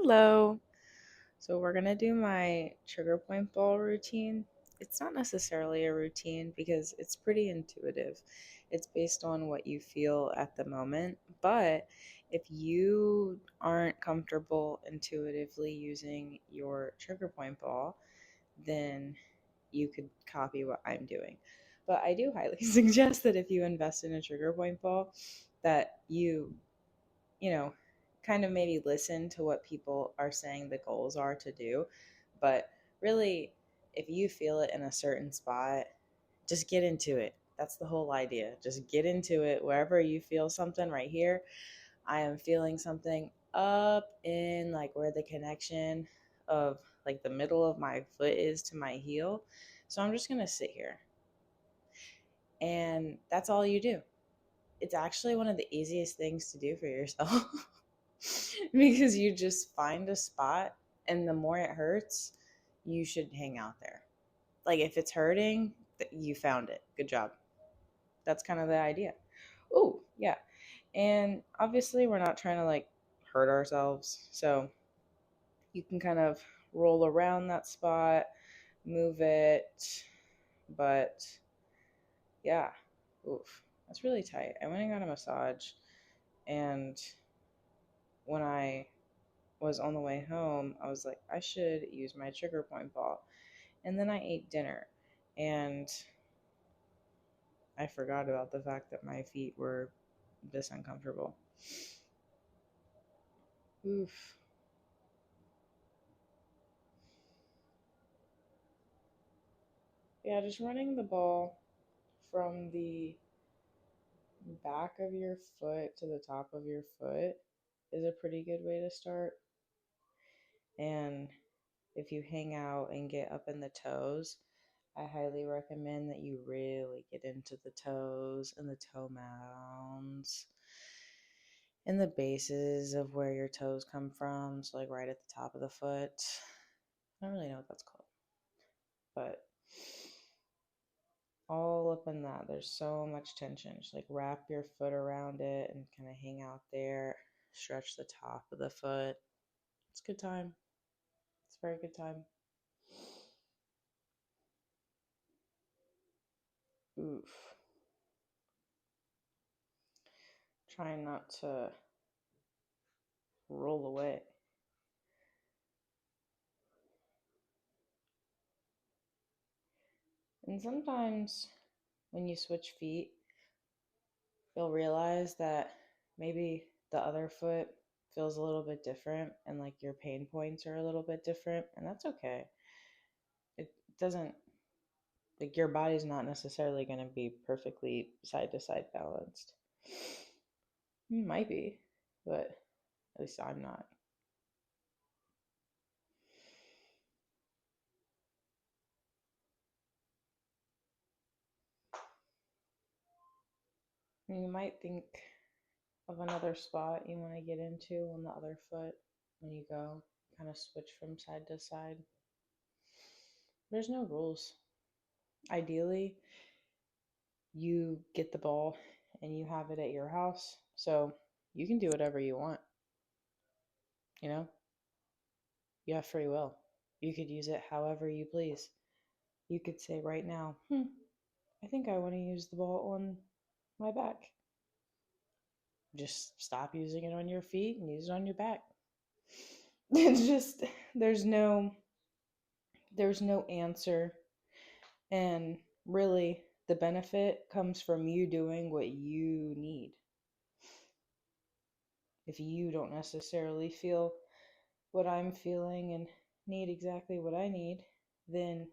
Hello. So we're gonna do my trigger point ball routine. It's not necessarily a routine because it's pretty intuitive. It's based on what you feel at the moment. But if you aren't comfortable intuitively using your trigger point ball, then you could copy what I'm doing. But I do highly suggest that if you invest in a trigger point ball, that you know, kind of maybe listen to what people are saying the goals are to do. But really, if you feel it in a certain spot, just get into it. That's the whole idea. Just get into it wherever you feel something right here. I am feeling something up in like where the connection of like the middle of my foot is to my heel. So I'm just going to sit here. And that's all you do. It's actually one of the easiest things to do for yourself. Because you just find a spot, and the more it hurts, you should hang out there. Like if it's hurting, you found it. Good job. That's kind of the idea. Oh, yeah. And obviously, we're not trying to like hurt ourselves. So you can kind of roll around that spot, move it. But yeah, oof, that's really tight. I went and got a massage, and when I was on the way home, I was like, I should use my trigger point ball. And then I ate dinner, and I forgot about the fact that my feet were this uncomfortable. Oof. Yeah, just running the ball from the back of your foot to the top of your foot is a pretty good way to start. And if you hang out and get up in the toes, I highly recommend that you really get into the toes and the toe mounds and the bases of where your toes come from. So, like right at the top of the foot. I don't really know what that's called, but all up in that, there's so much tension. Just like wrap your foot around it and kind of hang out there, stretch the top of the foot. It's a good time. It's a very good time. Oof. Trying not to roll away. And sometimes when you switch feet, you'll realize that maybe the other foot feels a little bit different and like your pain points are a little bit different, and that's okay. It doesn't, like, your body's not necessarily going to be perfectly side to side balanced. It might be, but at least I'm not. I mean, you might think of another spot you want to get into on the other foot when you go, kind of switch from side to side. There's no rules. Ideally, you get the ball and you have it at your house, so you can do whatever you want. You know, you have free will. You could use it however you please. You could say right now, I think I want to use the ball on my back. Just stop using it on your feet and use it on your back. It's just there's no there's no answer, and really the benefit comes from you doing what you need. If you don't necessarily feel what I'm feeling and need exactly what I need, then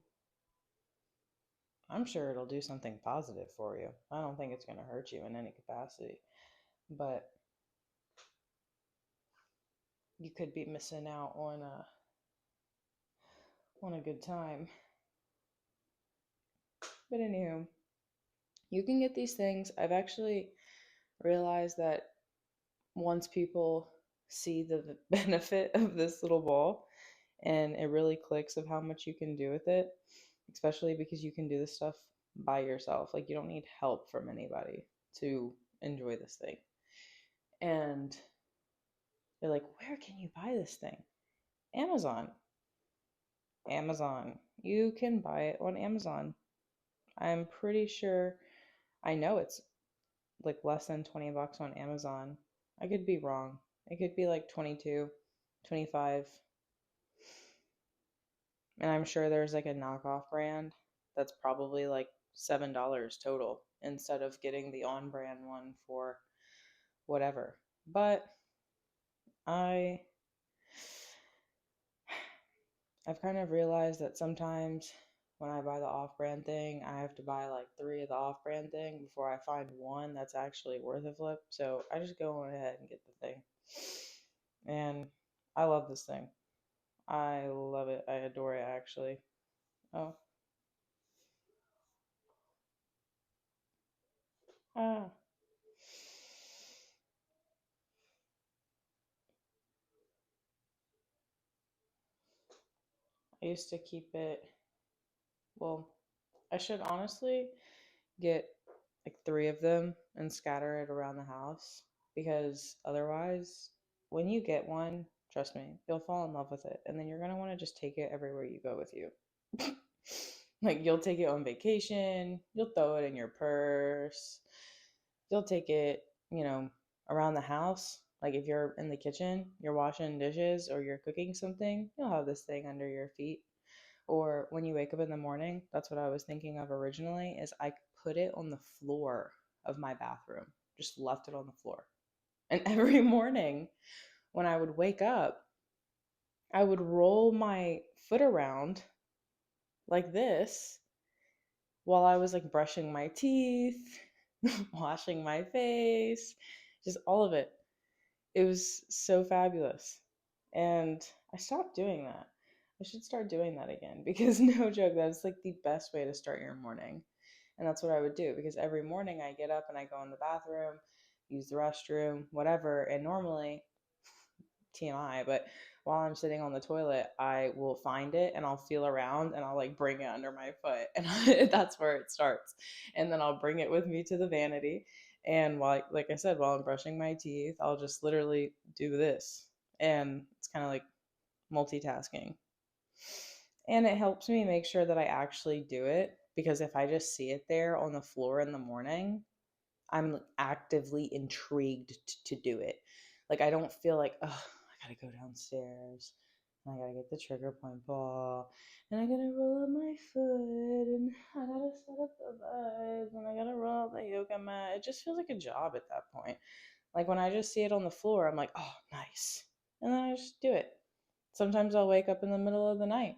I'm sure it'll do something positive for you. I don't think it's going to hurt you in any capacity, but you could be missing out on a good time. But anywho, you can get these things. I've actually realized that once people see the benefit of this little ball, and it really clicks of how much you can do with it, especially because you can do this stuff by yourself. Like, you don't need help from anybody to enjoy this thing. And they're like, where can you buy this thing? Amazon. Amazon. You can buy it on Amazon. I'm pretty sure, I know it's like less than 20 bucks on Amazon. I could be wrong. It could be like 22, 25. And I'm sure there's like a knockoff brand that's probably like $7 total instead of getting the on brand one for whatever. But I I've kind of realized that sometimes when I buy the off brand thing, I have to buy like three of the off brand thing before I find one that's actually worth a flip. So I just go on ahead and get the thing. And I love this thing. I love it. I adore it actually. Oh, ah. I used to keep it, well, I should honestly get like three of them and scatter it around the house because otherwise, when you get one, trust me, you'll fall in love with it. And then you're going to want to just take it everywhere you go with you. Like, you'll take it on vacation, you'll throw it in your purse, you'll take it, around the house. Like, if you're in the kitchen, you're washing dishes or you're cooking something, you'll have this thing under your feet. Or when you wake up in the morning, that's what I was thinking of originally, is I put it on the floor of my bathroom. Just left it on the floor. And every morning when I would wake up, I would roll my foot around like this while I was like brushing my teeth, washing my face, just all of it. It was so fabulous. And I stopped doing that. I should start doing that again because no joke, that's like the best way to start your morning. And that's what I would do because every morning I get up and I go in the bathroom, use the restroom, whatever. And normally, TMI, but while I'm sitting on the toilet, I will find it and I'll feel around and I'll like bring it under my foot. And that's where it starts. And then I'll bring it with me to the vanity. And while, like I said, while I'm brushing my teeth, I'll just literally do this. And it's kind of like multitasking. And it helps me make sure that I actually do it because if I just see it there on the floor in the morning, I'm actively intrigued to do it. Like, I don't feel like, oh, I gotta go downstairs and I gotta get the trigger point ball and I gotta roll up my foot and I gotta set up the vibes and I gotta roll out the yoga mat. It just feels like a job at that point. Like, when I just see it on the floor, I'm like, oh, nice. And then I just do it. Sometimes I'll wake up in the middle of the night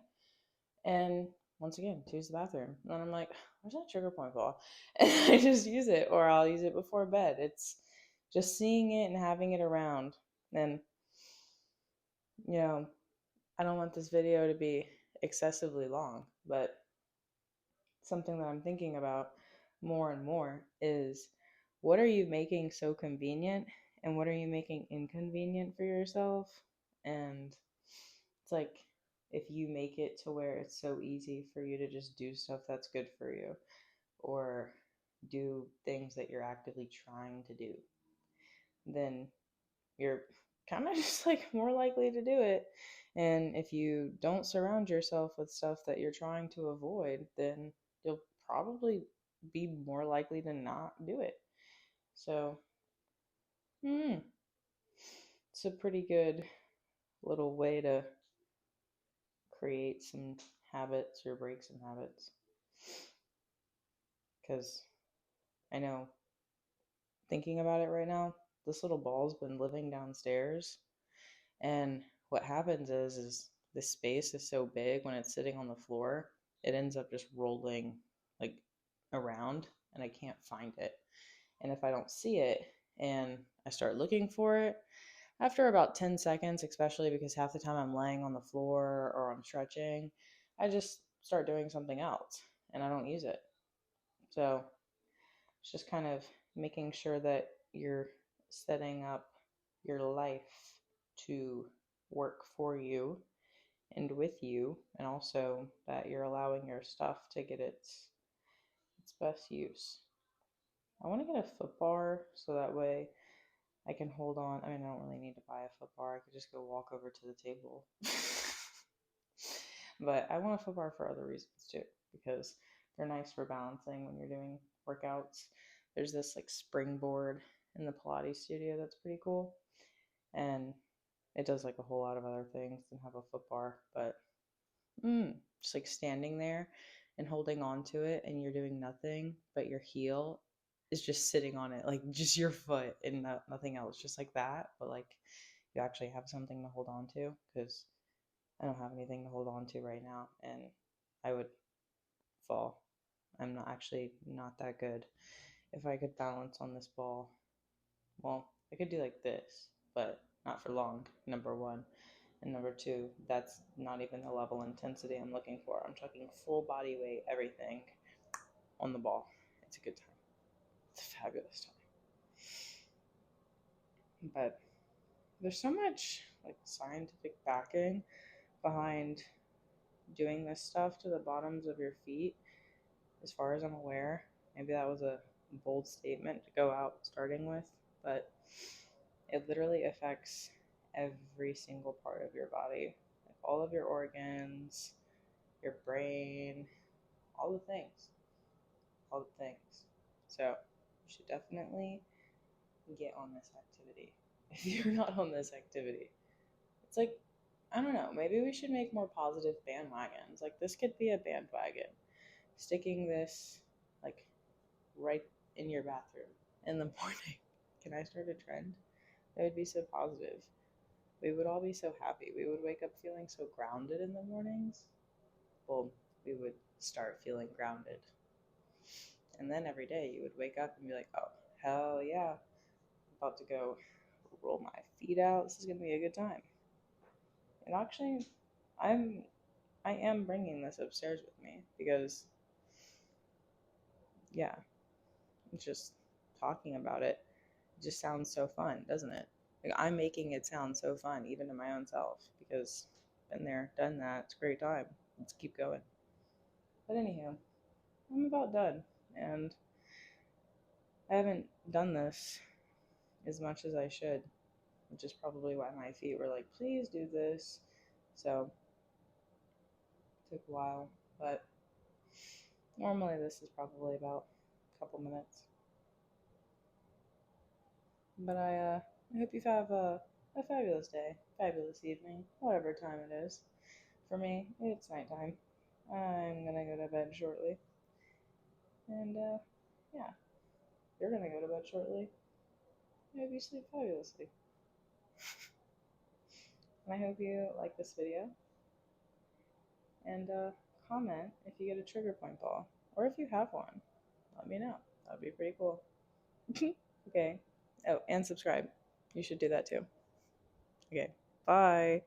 and once again, to use the bathroom. And then I'm like, where's that trigger point ball? And I just use it, or I'll use it before bed. It's just seeing it and having it around. And, you know, I don't want this video to be excessively long, but something that I'm thinking about more and more is what are you making so convenient and what are you making inconvenient for yourself? And it's like if you make it to where it's so easy for you to just do stuff that's good for you or do things that you're actively trying to do, then you're kind of just like more likely to do it. And if you don't surround yourself with stuff that you're trying to avoid, then you'll probably be more likely to not do it. So, it's a pretty good little way to create some habits or break some habits. Because I know, thinking about it right now, this little ball's been living downstairs. And what happens is this space is so big when it's sitting on the floor, it ends up just rolling like around and I can't find it. And if I don't see it and I start looking for it, after about 10 seconds, especially because half the time I'm laying on the floor or I'm stretching, I just start doing something else and I don't use it. So it's just kind of making sure that you're setting up your life to work for you and with you, and also that you're allowing your stuff to get its best use. I want to get a foot bar so that way I can hold on. I mean, I don't really need to buy a foot bar. I could just go walk over to the table But I want a foot bar for other reasons too, because they're nice for balancing when you're doing workouts. There's this like springboard in the Pilates studio that's pretty cool, and it does like a whole lot of other things than have a foot bar, but just like standing there and holding on to it, and you're doing nothing, but your heel is just sitting on it, like just your foot and nothing else, just like that. But like you actually have something to hold on to, because I don't have anything to hold on to right now, and I would fall. I'm not actually not that good. If I could balance on this ball, well, I could do like this, but not for long, number one. And number two, that's not even the level of intensity I'm looking for. I'm talking full body weight, everything on the ball. It's a good time. It's a fabulous time. But there's so much like scientific backing behind doing this stuff to the bottoms of your feet, as far as I'm aware. Maybe that was a bold statement to go out starting with, but it literally affects every single part of your body, like all of your organs, your brain, all the things, all the things. So you should definitely get on this activity. If you're not on this activity, it's like, I don't know, maybe we should make more positive bandwagons. Like this could be a bandwagon. Sticking this like right in your bathroom in the morning. Can I start a trend? That would be so positive. We would all be so happy. We would wake up feeling so grounded in the mornings. Well, we would start feeling grounded. And then every day you would wake up and be like, oh, hell yeah. I'm about to go roll my feet out. This is going to be a good time. And actually, I am bringing this upstairs with me because, yeah, it's just talking about it. It just sounds so fun, doesn't it? Like I'm making it sound so fun, even to my own self, because been there, done that. It's a great time. Let's keep going. But anywho, I'm about done, and I haven't done this as much as I should, which is probably why my feet were like, please do this. So it took a while, but normally this is probably about a couple minutes. But I hope you have a fabulous day, fabulous evening, whatever time it is. For me, it's nighttime. I'm gonna go to bed shortly. And yeah, you're gonna go to bed shortly. I hope you sleep fabulously. And I hope you like this video. And comment if you get a trigger point ball. Or if you have one. Let me know. That would be pretty cool. Okay. Oh, and subscribe. You should do that too. Okay. Bye.